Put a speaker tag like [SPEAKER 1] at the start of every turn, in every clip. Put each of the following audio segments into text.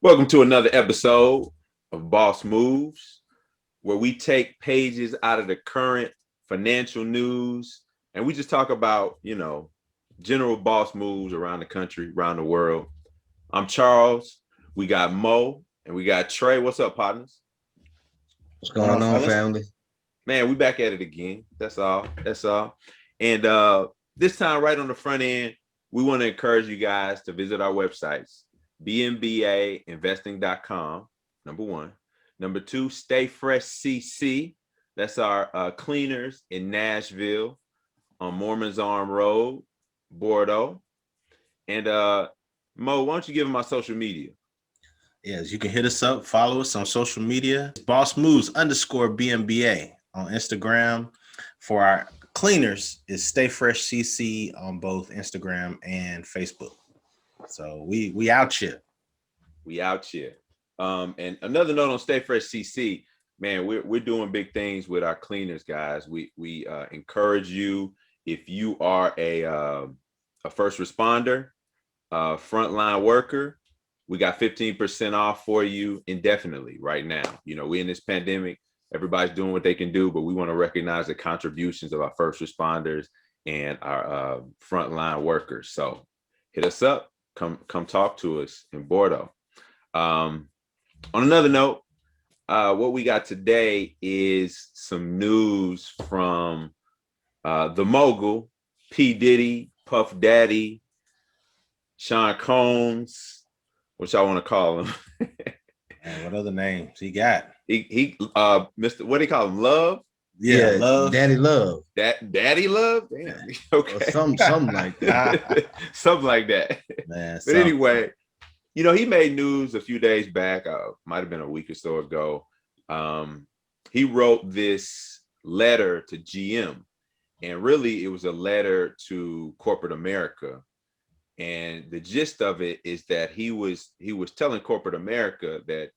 [SPEAKER 1] Welcome to another episode of Boss Moves, where we take pages out of the current financial news and we just talk about, general boss moves around the country, around the world. I'm Charles. We got Mo and we got Trey. What's up, partners?
[SPEAKER 2] What's going on, family?
[SPEAKER 1] Man, we back at it again. That's all. That's all. And this time, right on the front end, we want to encourage you guys to visit our websites, bnbainvesting.com, number one. Number two, Stay Fresh CC. That's our cleaners in Nashville on Mormons Arm Road, Bordeaux. And Mo, why don't you give them my social media?
[SPEAKER 3] Yes, you can hit us up, follow us on social media. Boss Moves _BNBA on Instagram. For our cleaners, is Stay Fresh CC on both Instagram and Facebook. So we out here.
[SPEAKER 1] We out here. And another note on Stay Fresh CC, man, we're doing big things with our cleaners, guys. We encourage you, if you are a first responder, frontline worker, we got 15% off for you indefinitely right now. We're in this pandemic. Everybody's doing what they can do, but we want to recognize the contributions of our first responders and our frontline workers. So hit us up. Come talk to us in Bordeaux. On another note, what we got today is some news from the mogul, P. Diddy, Puff Daddy, Sean Combs, what y'all want to call him?
[SPEAKER 3] Man, what other names he got?
[SPEAKER 1] He Mr. What do you call him? Love?
[SPEAKER 2] Yeah, Love. Daddy Love.
[SPEAKER 1] Daddy Love? Damn. Okay.
[SPEAKER 2] Or something like that.
[SPEAKER 1] Something like that.
[SPEAKER 3] Man,
[SPEAKER 1] but anyway, he made news a few days back, might have been a week or so ago. He wrote this letter to GM, and really it was a letter to corporate America. And the gist of it is that he was telling corporate America that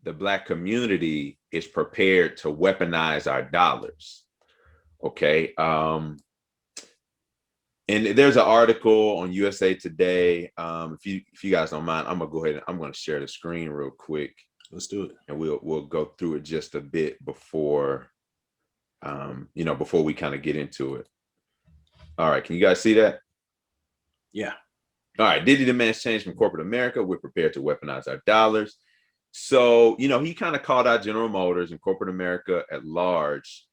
[SPEAKER 1] the Black community is prepared to weaponize our dollars. Okay. And there's an article on USA Today. If you guys don't mind, I'm gonna go ahead and I'm gonna share the screen real quick.
[SPEAKER 3] Let's do it.
[SPEAKER 1] And we'll go through it just a bit before before we kind of get into it. All right, can you guys see that?
[SPEAKER 3] Yeah.
[SPEAKER 1] All right, Diddy demands change from corporate America. We're prepared to weaponize our dollars. So, he kind of called out General Motors and corporate America at large.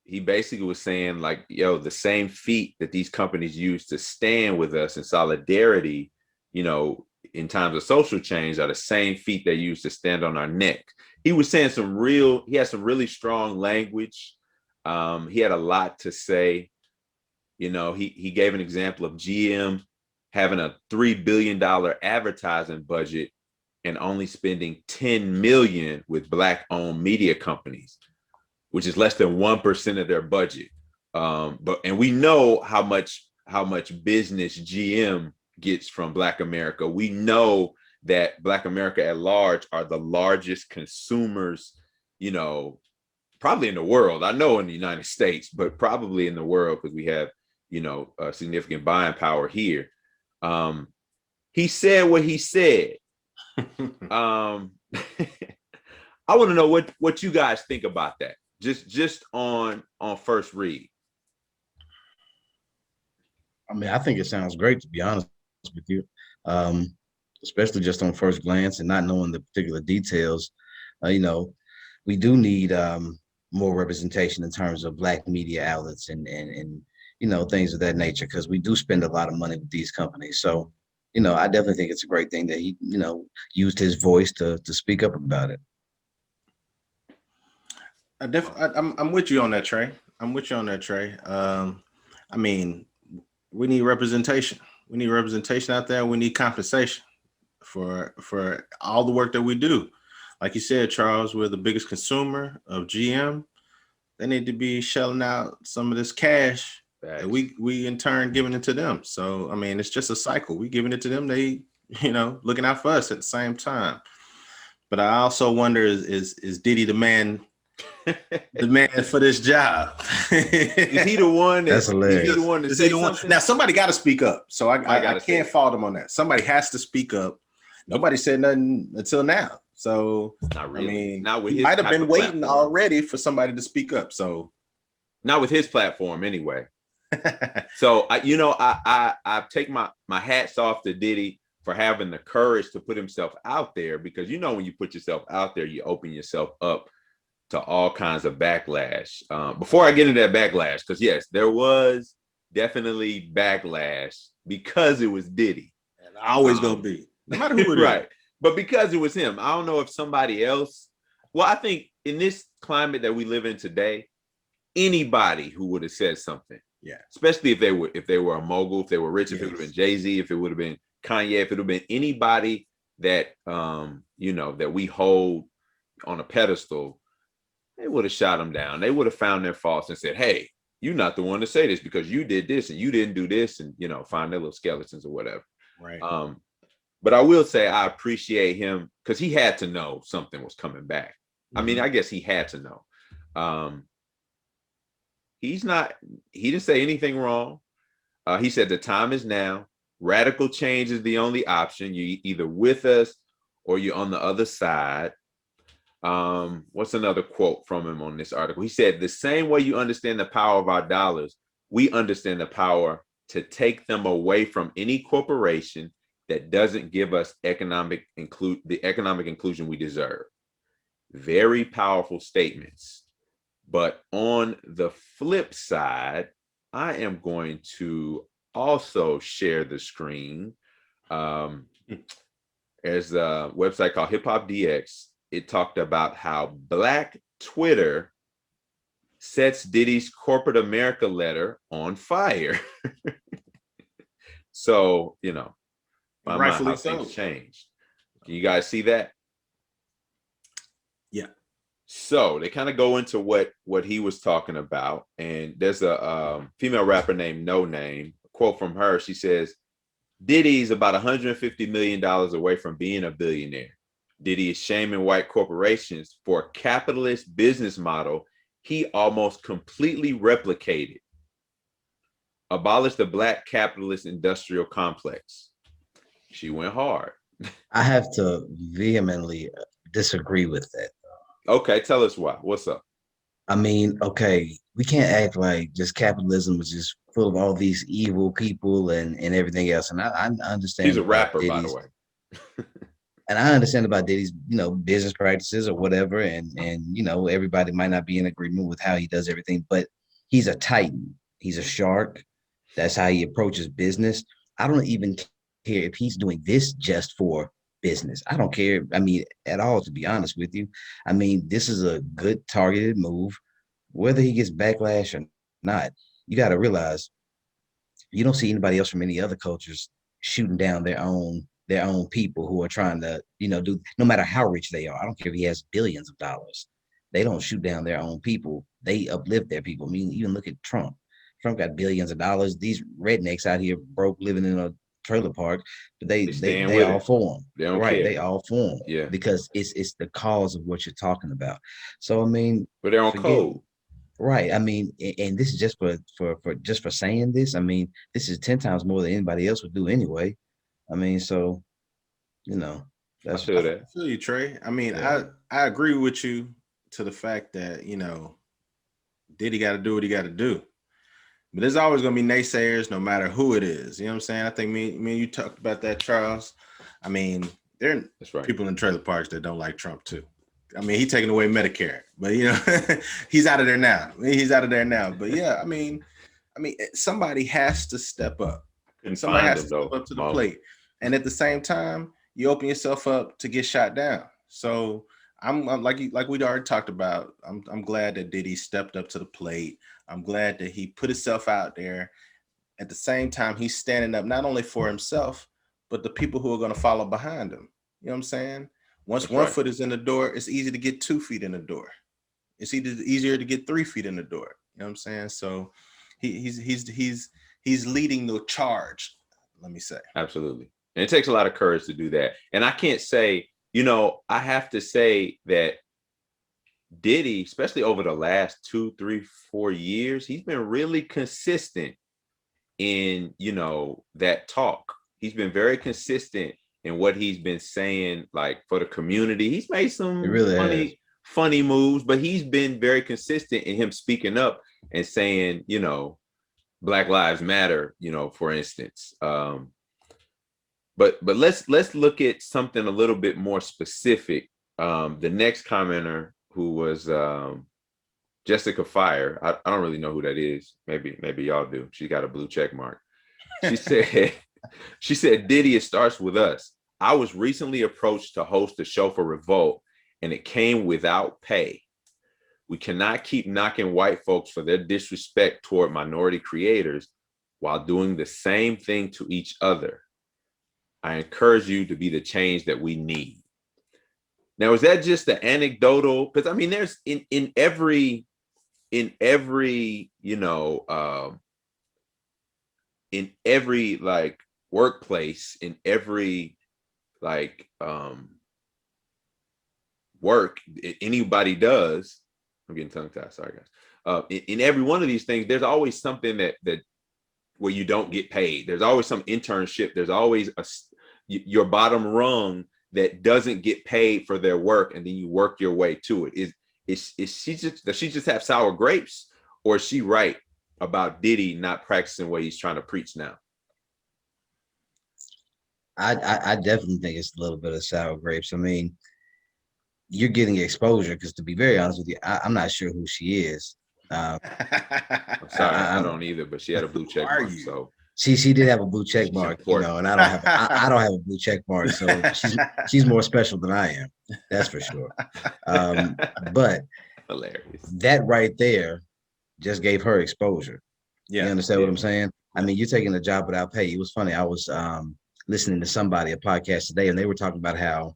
[SPEAKER 1] He basically was saying, like, the same feet that these companies use to stand with us in solidarity, in times of social change, are the same feet they use to stand on our neck. He was saying he had some really strong language. He had a lot to say. He gave an example of GM having a $3 billion advertising budget and only spending $10 million with Black-owned media companies, which is less than 1% of their budget. And we know how much business GM gets from Black America. We know that Black America at large are the largest consumers, probably in the world. I know in the United States, but probably in the world, because we have, a significant buying power here. He said what he said. I want to know what you guys think about that. Just on first read.
[SPEAKER 2] I mean, I think it sounds great, to be honest with you, especially just on first glance and not knowing the particular details. We do need more representation in terms of Black media outlets and things of that nature, because we do spend a lot of money with these companies. So, I definitely think it's a great thing that he, used his voice to speak up about it.
[SPEAKER 3] I'm with you on that, Trey. I mean, we need representation. We need representation out there. We need compensation for all the work that we do. Like you said, Charles, we're the biggest consumer of GM. They need to be shelling out some of this cash. And we in turn giving it to them. So, I mean, it's just a cycle. We giving it to them. They, looking out for us at the same time. But I also wonder, is Diddy the man for this job?
[SPEAKER 1] Is he the one?
[SPEAKER 2] That's hilarious.
[SPEAKER 1] Is he the one to say something?
[SPEAKER 3] Now, somebody got to speak up. So I can't fault him on that. Somebody has to speak up. Nobody said nothing until now. So
[SPEAKER 1] Not
[SPEAKER 3] I
[SPEAKER 1] really.
[SPEAKER 3] mean,
[SPEAKER 1] Not with
[SPEAKER 3] he
[SPEAKER 1] his
[SPEAKER 3] might have
[SPEAKER 1] type
[SPEAKER 3] been
[SPEAKER 1] of
[SPEAKER 3] waiting
[SPEAKER 1] platform.
[SPEAKER 3] already for somebody to speak up. So
[SPEAKER 1] Not with his platform anyway. So I take my hats off to Diddy for having the courage to put himself out there, because when you put yourself out there, you open yourself up to all kinds of backlash. Before I get into that backlash, because yes, there was definitely backlash because it was Diddy.
[SPEAKER 3] And always gonna be, no matter who it
[SPEAKER 1] right.
[SPEAKER 3] is.
[SPEAKER 1] But because it was him, I don't know if somebody else. Well, I think in this climate that we live in today, anybody who would have said something,
[SPEAKER 3] Yeah,
[SPEAKER 1] especially if they were a mogul, if they were rich, if it would have been Jay-Z, if it would have been Kanye, if it would have been anybody that that we hold on a pedestal, they would have shot him down. They would have found their faults and said, hey, you're not the one to say this because you did this and you didn't do this, and find their little skeletons or whatever.
[SPEAKER 3] right.
[SPEAKER 1] But I will say I appreciate him because he had to know something was coming back. I mean, I guess he had to know. He didn't say anything wrong. He said the time is now. Radical change is the only option. You're either with us or you're on the other side. What's another quote from him on this article? He said, the same way you understand the power of our dollars, we understand the power to take them away from any corporation that doesn't give us the economic inclusion we deserve. Very powerful statements. But on the flip side, I am going to also share the screen. There's a website called Hip Hop DX. It talked about how Black Twitter sets Diddy's corporate America letter on fire. So, my mind, how things changed. Can you guys see that?
[SPEAKER 3] Yeah.
[SPEAKER 1] So they kind of go into what he was talking about. And there's a female rapper named No Name. A quote from her. She says, Diddy's about $150 million away from being a billionaire. Diddy is shaming white corporations for a capitalist business model he almost completely replicated. Abolish the black capitalist industrial complex. She went hard.
[SPEAKER 2] I have to vehemently disagree with that.
[SPEAKER 1] Okay, tell us why. What's up?
[SPEAKER 2] I mean, okay, we can't act like just capitalism is just full of all these evil people and everything else. And I understand.
[SPEAKER 1] He's a rapper, by the way.
[SPEAKER 2] And I understand about Diddy's, business practices or whatever, and everybody might not be in agreement with how he does everything, but he's a titan. He's a shark. That's how he approaches business. I don't even care if he's doing this just for business. I don't care. I mean, at all, to be honest with you. I mean, this is a good targeted move. Whether he gets backlash or not, you got to realize you don't see anybody else from any other cultures shooting down their own people who are trying to, do, no matter how rich they are. I don't care if he has billions of dollars. They don't shoot down their own people. They uplift their people. I mean, even look at Trump. Trump got billions of dollars. These rednecks out here broke, living in a trailer park, but they all for him.
[SPEAKER 1] They don't
[SPEAKER 2] right.
[SPEAKER 1] care.
[SPEAKER 2] They all for him.
[SPEAKER 1] Yeah.
[SPEAKER 2] Because it's the cause of what you're talking about. So I mean,
[SPEAKER 1] but they're on code.
[SPEAKER 2] Right. I mean, and this is just for saying this. I mean, this is 10 times more than anybody else would do anyway. I mean, so
[SPEAKER 1] I feel that.
[SPEAKER 3] I feel you, Trey. I mean,
[SPEAKER 1] Yeah.
[SPEAKER 3] I agree with you to the fact that Diddy got to do what he got to do. But there's always going to be naysayers no matter who it is. You know what I'm saying? I think me and you talked about that, Charles. I mean,
[SPEAKER 1] That's right.
[SPEAKER 3] People in trailer parks that don't like Trump too. I mean, he's taking away Medicare, but he's out of there now. But yeah, I mean, somebody has to step up. Somebody has to step up to the plate. And at the same time, you open yourself up to get shot down. So I'm like we'd already talked about. I'm glad that Diddy stepped up to the plate. I'm glad that he put himself out there. At the same time, he's standing up not only for himself, but the people who are going to follow behind him. You know what I'm saying? Once
[SPEAKER 1] That's
[SPEAKER 3] one
[SPEAKER 1] right.
[SPEAKER 3] foot is in the door, it's easy to get 2 feet in the door. It's easier to get 3 feet in the door. You know what I'm saying? So he's leading the charge. Let me say.
[SPEAKER 1] Absolutely. And it takes a lot of courage to do that. And I can't say, I have to say that Diddy, especially over the last 2, 3, 4 years, he's been really consistent in, that talk. He's been very consistent and what he's been saying, like for the community. He's made some
[SPEAKER 2] It really
[SPEAKER 1] funny moves, but he's been very consistent in him speaking up and saying, Black Lives Matter, for instance. But let's look at something a little bit more specific. The next commenter, who was Jessica Fire, I don't really know who that is. Maybe y'all do. She got a blue check mark. She said, Diddy, it starts with us. I was recently approached to host a show for Revolt, and it came without pay. We cannot keep knocking white folks for their disrespect toward minority creators while doing the same thing to each other. I encourage you to be the change that we need. Now, is that just the anecdotal? Because I mean, there's in every like workplace, in every like work anybody does. I'm getting tongue tied. Sorry, guys. In every one of these things, there's always something that where you don't get paid. There's always some internship. There's always your bottom rung that doesn't get paid for their work, and then you work your way to it. Does she just have sour grapes, or is she right about Diddy not practicing what he's trying to preach now?
[SPEAKER 2] I definitely think it's a little bit of sour grapes. I mean, you're getting exposure because, to be very honest with you, I'm not sure who she is.
[SPEAKER 1] I'm sorry, I don't either. But she had a blue check mark, so
[SPEAKER 2] she did have a blue check mark, and I don't have a blue check mark, so she's more special than I am. That's for sure. But
[SPEAKER 1] hilarious.
[SPEAKER 2] That right there just gave her exposure.
[SPEAKER 3] Yeah,
[SPEAKER 2] you understand what I'm saying? I mean, you're taking a job without pay. It was funny. I was listening to a podcast today, and they were talking about how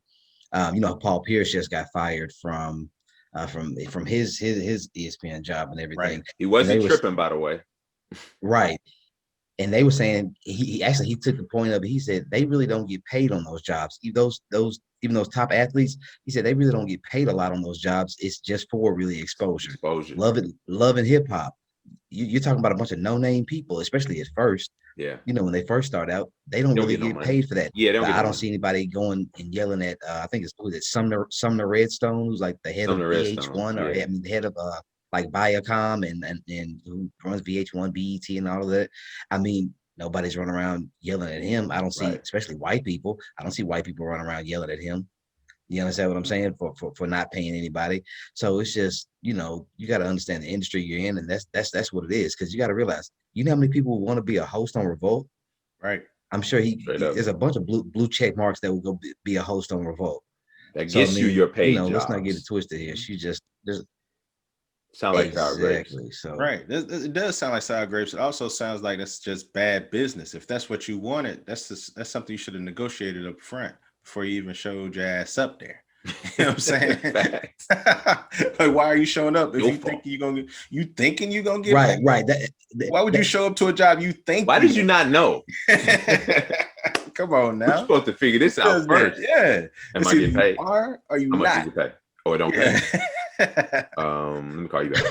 [SPEAKER 2] Paul Pierce just got fired from his ESPN job and everything.
[SPEAKER 1] Right. He wasn't tripping, by the way.
[SPEAKER 2] Right. And they were saying he took the point of it. He said they really don't get paid on those jobs. Even those top athletes, he said they really don't get paid a lot on those jobs. It's just for really exposure. Love and hip hop. You're talking about a bunch of no-name people, especially at first.
[SPEAKER 1] Yeah.
[SPEAKER 2] When they first start out, they don't really get paid for that.
[SPEAKER 1] Yeah,
[SPEAKER 2] I don't see anybody going and yelling at I think it's Sumner Redstone, who's like the head of VH1, or the head of like Viacom and who runs VH1, BET, and all of that. I mean, nobody's running around yelling at him. I don't see, especially white people. I don't see white people running around yelling at him. You understand what I'm saying? For not paying anybody. So it's just, you got to understand the industry you're in, and that's what it is. Because you got to realize, you know how many people want to be a host on Revolt?
[SPEAKER 3] Right.
[SPEAKER 2] I'm sure there's a bunch of blue check marks that will go be a host on Revolt.
[SPEAKER 1] That gets you your pay.
[SPEAKER 2] Let's not get it twisted here. She just
[SPEAKER 1] sound like sour grapes.
[SPEAKER 2] So
[SPEAKER 3] right. It does sound like sour grapes. It also sounds like it's just bad business. If that's what you wanted, that's something you should have negotiated up front before you even showed your ass up there. You know what I'm saying? Like, why are you showing up if thinking you're gonna get
[SPEAKER 2] right?
[SPEAKER 3] paid?
[SPEAKER 2] Right.
[SPEAKER 3] Why would you show up to a job you think?
[SPEAKER 1] Why did you not know?
[SPEAKER 3] Come on now.
[SPEAKER 1] We're supposed to figure this out first.
[SPEAKER 3] Yeah.
[SPEAKER 1] Am I getting paid?
[SPEAKER 3] Are you
[SPEAKER 1] How
[SPEAKER 3] not?
[SPEAKER 1] much did you pay? Oh, it don't pay. Let me call you back.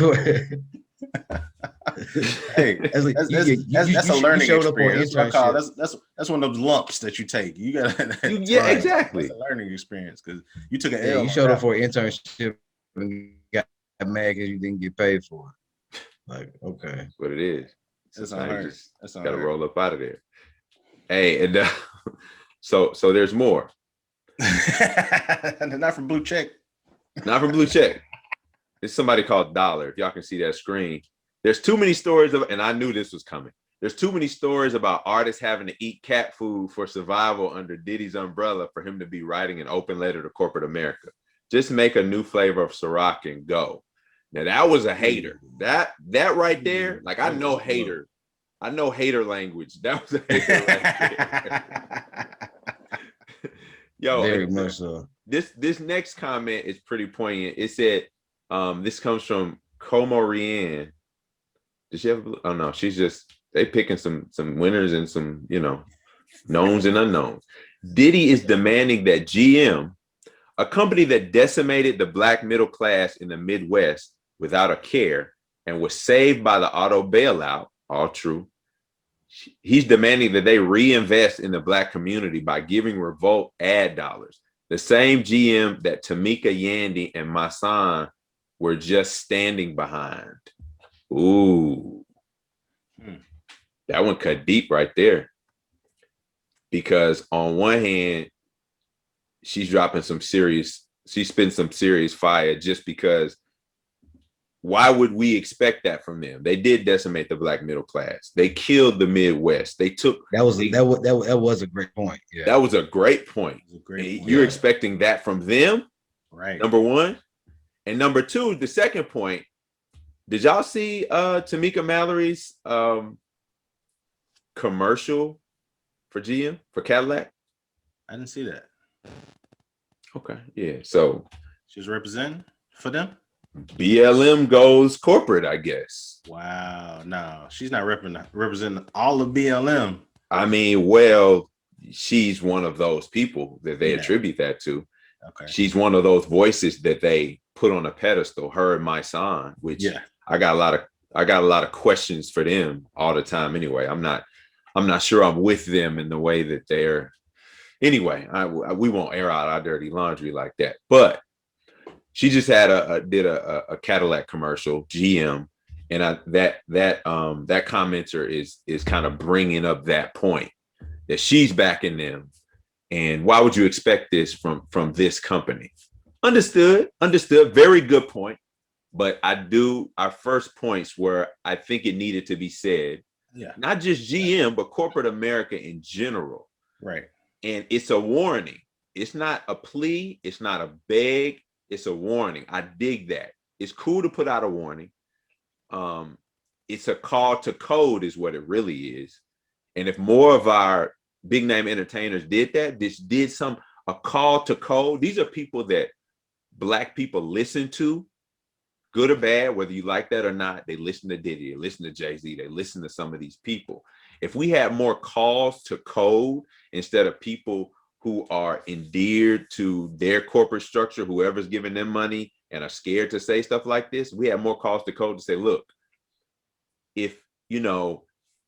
[SPEAKER 3] Hey, that's a learning experience. That's one of those lumps that you take. You got
[SPEAKER 1] exactly.
[SPEAKER 3] That's a learning experience because you took an
[SPEAKER 2] L. You showed up for an internship and got mad because you didn't get paid for it. Like, okay,
[SPEAKER 1] that's what it is.
[SPEAKER 3] That's on her.
[SPEAKER 1] That's got to roll up out of there. Hey, and so there's more.
[SPEAKER 3] Not from Blue Check.
[SPEAKER 1] Not from Blue Check. It's somebody called Dollar. If y'all can see that screen, there's too many stories and I knew this was coming. There's too many stories about artists having to eat cat food for survival under Diddy's umbrella for him to be writing an open letter to corporate America. Just make a new flavor of Ciroc and go. Now that was a hater. That right there, like I know hater language. That was a hater right there. Yo,
[SPEAKER 2] very much so.
[SPEAKER 1] This next comment is pretty poignant. It said, this comes from Comorianne. Does she have oh no, she's just they picking some winners and some, knowns and unknowns. Diddy is demanding that GM, a company that decimated the Black middle class in the Midwest without a care and was saved by the auto bailout, all true, he's demanding that they reinvest in the Black community by giving Revolt ad dollars. The same GM that Tamika Yandy and Masan were just standing behind. Ooh. That one cut deep right there. Because on one hand, she's dropping some serious, she spent some serious fire just because why would we expect that from them? They did decimate the Black middle class. They killed the Midwest. They took
[SPEAKER 2] that was a great point. Yeah,
[SPEAKER 1] that was a great point. You're expecting that from them,
[SPEAKER 3] right?
[SPEAKER 1] Number one, and number two, the second point. Did y'all see Tamika Mallory's commercial for GM for Cadillac?
[SPEAKER 3] I didn't see that.
[SPEAKER 1] Okay, yeah. So
[SPEAKER 3] she's representing for them.
[SPEAKER 1] BLM goes corporate, I guess.
[SPEAKER 3] Wow, no, she's not representing all of BLM.
[SPEAKER 1] I mean, well, she's one of those people that they attribute that to.
[SPEAKER 3] Okay,
[SPEAKER 1] she's one of those voices that they put on a pedestal. Her and my son, which I got a lot of questions for them all the time. Anyway, I'm not sure I'm with them in the way that they're. Anyway, we won't air out our dirty laundry like that, but. She just had did a Cadillac commercial, GM, and that commenter is kind of bringing up that point that she's backing them, and why would you expect this from this company? Understood, very good point, but our first points were I think it needed to be said, not just GM but corporate America in general,
[SPEAKER 3] right? And
[SPEAKER 1] it's a warning. It's not a plea. It's not a beg. It's a warning. I dig that. It's cool to put out a warning. It's a call to code is what it really is. And if more of our big name entertainers did that, a call to code. These are people that Black people listen to, good or bad, whether you like that or not. They listen to Diddy, they listen to Jay-Z, they listen to some of these people. If we had more calls to code instead of people who are endeared to their corporate structure, whoever's giving them money and are scared to say stuff like this, we have more calls to code to say, look, if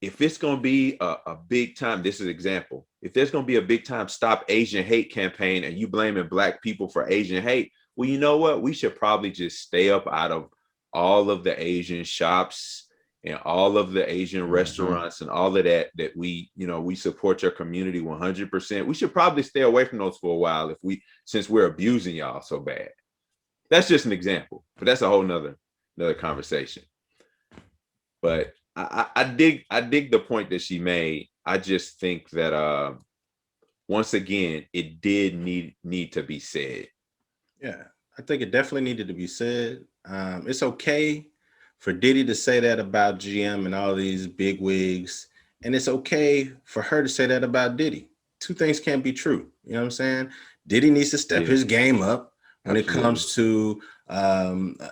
[SPEAKER 1] it's going to be a big time, this is an example, if there's going to be a big time Stop Asian Hate campaign and you blaming Black people for Asian hate, well, you know what? We should probably just stay up out of all of the Asian shops and all of the Asian restaurants and all of that we support your community 100%. We should probably stay away from those for a while since we're abusing y'all so bad. That's just an example, but that's a whole nother conversation. But I dig the point that she made. I just think that once again, it did need to be said.
[SPEAKER 3] Yeah, I think it definitely needed to be said. It's okay for Diddy to say that about GM and all these big wigs, and it's okay for her to say that about Diddy. Two things can't be true. You know what I'm saying? Diddy needs to step his game up when it comes to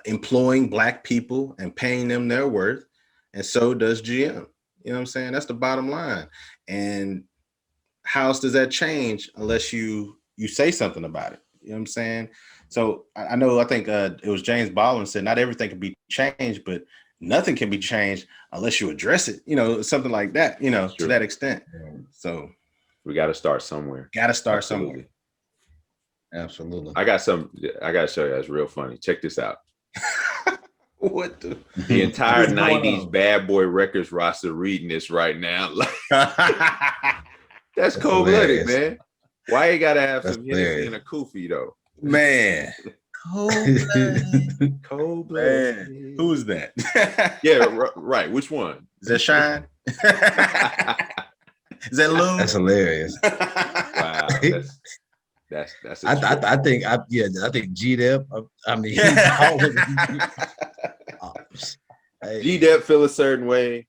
[SPEAKER 3] employing Black people and paying them their worth, and so does GM. You know what I'm saying? That's the bottom line. And how else does that change unless you say something about it? You know what I'm saying? So I think it was James Baldwin said, not everything can be changed, but nothing can be changed unless you address it, something like that, to that extent. So
[SPEAKER 1] we got to start somewhere.
[SPEAKER 2] Absolutely.
[SPEAKER 1] I got to show you. That's real funny. Check this out.
[SPEAKER 3] What
[SPEAKER 1] the entire 90s Bad Boy Records roster reading this right now. That's cold-blooded, man. Why you got to have some Hennessy and a Koofy, though?
[SPEAKER 3] Man,
[SPEAKER 1] cold-blooded.
[SPEAKER 3] Who's that?
[SPEAKER 1] Yeah, right. Which one?
[SPEAKER 3] Is that Shine? Is that Lou?
[SPEAKER 2] That's hilarious.
[SPEAKER 1] Wow, that's.
[SPEAKER 2] I think G-Dep. I mean,
[SPEAKER 1] G-Dep feel a certain way.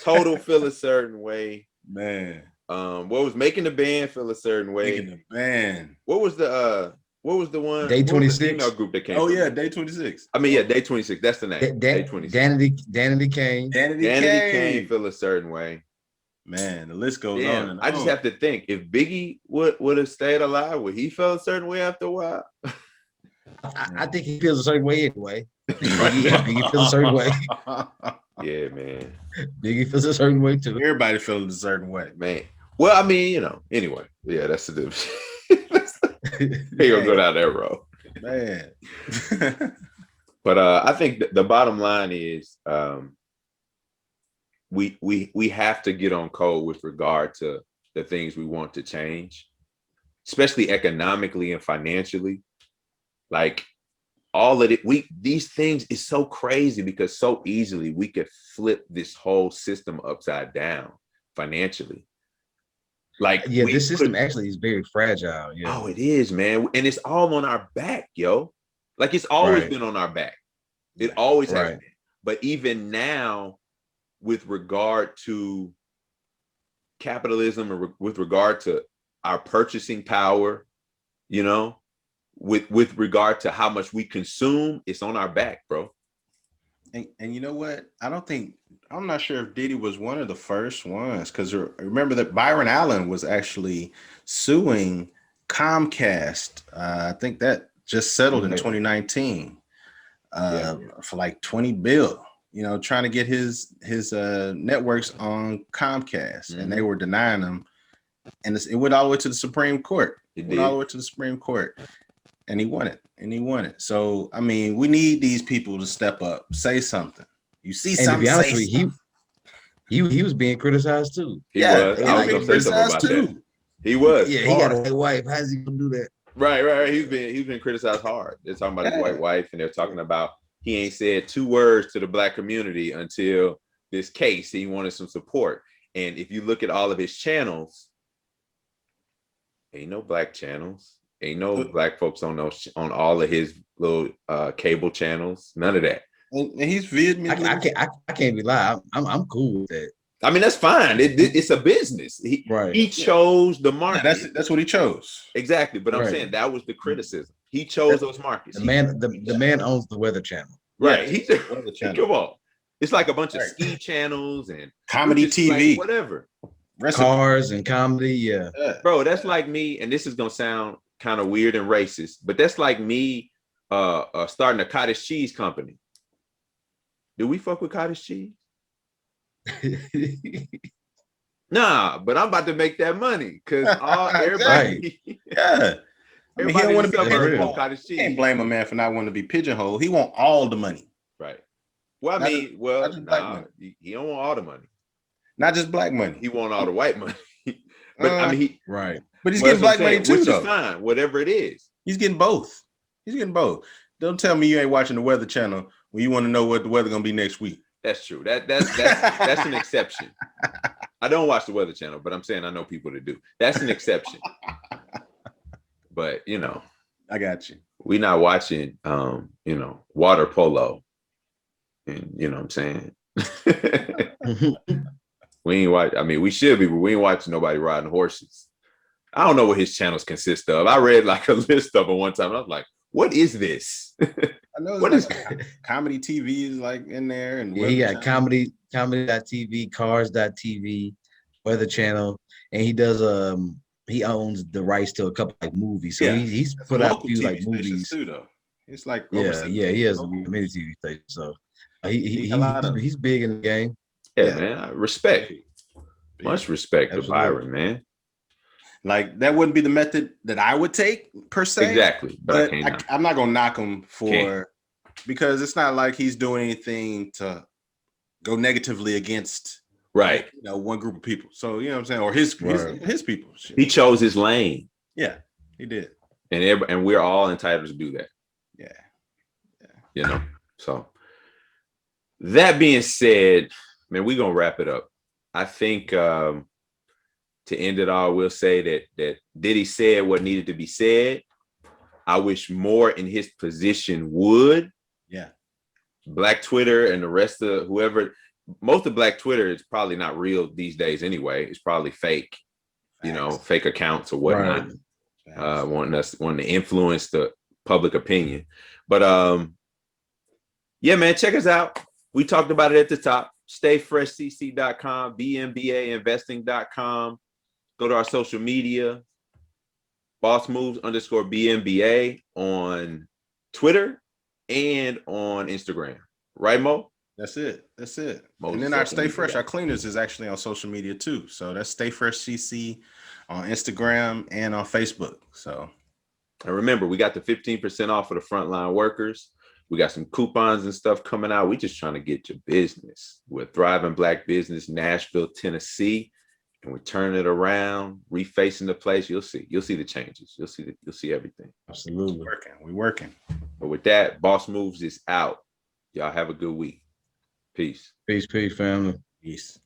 [SPEAKER 1] Total feel a certain way.
[SPEAKER 3] Man.
[SPEAKER 1] What was Making the Band feel a certain way?
[SPEAKER 3] Making the Band.
[SPEAKER 1] What was the one?
[SPEAKER 2] Day 26
[SPEAKER 1] female group that came.
[SPEAKER 3] Oh yeah, Day 26.
[SPEAKER 1] I mean, yeah, Day 26. That's the name. Day 26.
[SPEAKER 2] Danity Kane.
[SPEAKER 1] Danity Kane feel a certain way.
[SPEAKER 3] Man, the list goes on. And
[SPEAKER 1] I just have to think if Biggie would have stayed alive, would he feel a certain way after a while?
[SPEAKER 2] I think he feels a certain way anyway. Biggie feels a certain way.
[SPEAKER 1] Yeah, man.
[SPEAKER 2] Biggie feels a certain way too.
[SPEAKER 3] Everybody feeling a certain way.
[SPEAKER 1] Man. Well, I mean, you know, anyway. Yeah, that's the difference. He gonna go down that road.
[SPEAKER 3] Man.
[SPEAKER 1] But I think the bottom line is we have to get on code with regard to the things we want to change, especially economically and financially. Like all of it, these things is so crazy because so easily we could flip this whole system upside down financially. Like
[SPEAKER 2] Yeah, this system actually is very fragile. Yeah.
[SPEAKER 1] Oh, it is, man. And it's all on our back, yo. Like it's always
[SPEAKER 2] Right.
[SPEAKER 1] been on our back. It always has
[SPEAKER 2] Right.
[SPEAKER 1] been. But even now, with regard to capitalism or with regard to our purchasing power, you know, with regard to how much we consume, it's on our back, bro.
[SPEAKER 3] And you know what? I'm not sure if Diddy was one of the first ones, because remember that Byron Allen was actually suing Comcast. I think that just settled in 2019 for like 20 bill, you know, trying to get his networks on Comcast, and they were denying him. And it went all the way to the Supreme Court. It went all the way to the Supreme Court. And he won it. So, I mean, we need these people to step up, say something. You see
[SPEAKER 2] And
[SPEAKER 3] something,
[SPEAKER 2] to be honest
[SPEAKER 3] say
[SPEAKER 2] with you, he was being criticized too.
[SPEAKER 1] He was. I was gonna say something about that. He was.
[SPEAKER 2] Yeah, he got a white wife. How's he gonna do that?
[SPEAKER 1] Right. He's been criticized hard. They're talking about his white wife, and they're talking about he ain't said 2 words to the Black community until this case. He wanted some support. And if you look at all of his channels, ain't no Black channels. Ain't no Black folks on all of his little cable channels. None of that.
[SPEAKER 3] And he's Vietnamese.
[SPEAKER 2] I can't be lie. I'm cool with that.
[SPEAKER 1] I mean, that's fine. It's a business. He chose the market.
[SPEAKER 3] Yeah, that's what he chose.
[SPEAKER 1] Exactly. But I'm saying that was the criticism. He chose those markets.
[SPEAKER 2] The man owns the Weather Channel.
[SPEAKER 1] Right.
[SPEAKER 3] Yeah,
[SPEAKER 1] Come on. It's like a bunch of ski channels and
[SPEAKER 3] comedy TV,
[SPEAKER 1] like whatever.
[SPEAKER 2] Cars and comedy. Yeah.
[SPEAKER 1] Bro, that's like me, and this is gonna sound kind of weird and racist, but that's like me starting a cottage cheese company. Do we fuck with cottage cheese? Nah, but I'm about to make that money because everybody.
[SPEAKER 3] Yeah. I mean, he don't want to be
[SPEAKER 1] pigeonholed. Cottage cheese.
[SPEAKER 3] Can't blame a man for not wanting to be pigeonholed. He want all the money.
[SPEAKER 1] Right. Well, I mean, he don't want all the money.
[SPEAKER 3] Not just Black money.
[SPEAKER 1] He want all the white money. But I mean,
[SPEAKER 2] right.
[SPEAKER 3] But he's getting Black money too,
[SPEAKER 1] which
[SPEAKER 3] though.
[SPEAKER 1] is fine, whatever it is.
[SPEAKER 3] He's getting both. Don't tell me you ain't watching the Weather Channel when you want to know what the weather gonna be next week.
[SPEAKER 1] That's true. That's an exception. I don't watch the Weather Channel, but I'm saying I know people that do. That's an exception. But you know,
[SPEAKER 3] I got you.
[SPEAKER 1] We're not watching water polo. And you know what I'm saying? We ain't watch. I mean, we should be, but we ain't watching nobody riding horses. I don't know what his channels consist of. I read like a list of them one time. And I was like, "What is this?"
[SPEAKER 3] I know what is comedy TV is like in there, and
[SPEAKER 2] he got comedy.tv, cars.tv, Weather Channel, and he does he owns the rights to a couple like movies. So he's put out a few like movies
[SPEAKER 3] too, though. It's like
[SPEAKER 2] he has many TV stations. So he's big in the game.
[SPEAKER 1] Yeah, man. Respect. Much respect to Byron, man.
[SPEAKER 3] Like that wouldn't be the method that I would take per se.
[SPEAKER 1] Exactly. But
[SPEAKER 3] I'm not gonna knock him because it's not like he's doing anything to go negatively against one group of people. So you know what I'm saying, or his people. Shit.
[SPEAKER 1] He chose his lane.
[SPEAKER 3] Yeah, he did.
[SPEAKER 1] And we're all entitled to do that.
[SPEAKER 3] Yeah.
[SPEAKER 1] You know. So that being said, man, we're gonna wrap it up. I think to end it all, we'll say that Diddy said what needed to be said. I wish more in his position would.
[SPEAKER 3] Yeah.
[SPEAKER 1] Black Twitter and the rest of whoever, most of Black Twitter is probably not real these days anyway. It's probably fake, fake accounts or whatnot. Right. Wanting to influence the public opinion. But yeah, man, check us out. We talked about it at the top. StayFreshCC.com, BMBAinvesting.com. Go to our social media, BossMoves_BMBA on Twitter and on Instagram. Right, Mo?
[SPEAKER 3] That's it.
[SPEAKER 1] Most
[SPEAKER 3] And then our Stay
[SPEAKER 1] definitely
[SPEAKER 3] Fresh,
[SPEAKER 1] that.
[SPEAKER 3] our cleaners is actually on social media too. So that's Stay Fresh CC on Instagram and on Facebook. So
[SPEAKER 1] And remember, we got the 15% off for the frontline workers. We got some coupons and stuff coming out. We just trying to get your business. We're Thriving Black Business, Nashville, Tennessee, and we're turning it around, refacing the place. You'll see the changes. You'll see everything.
[SPEAKER 2] Absolutely.
[SPEAKER 3] we working.
[SPEAKER 1] But with that, Boss Moves is out. Y'all have a good week. Peace.
[SPEAKER 2] Peace, family.
[SPEAKER 3] Peace.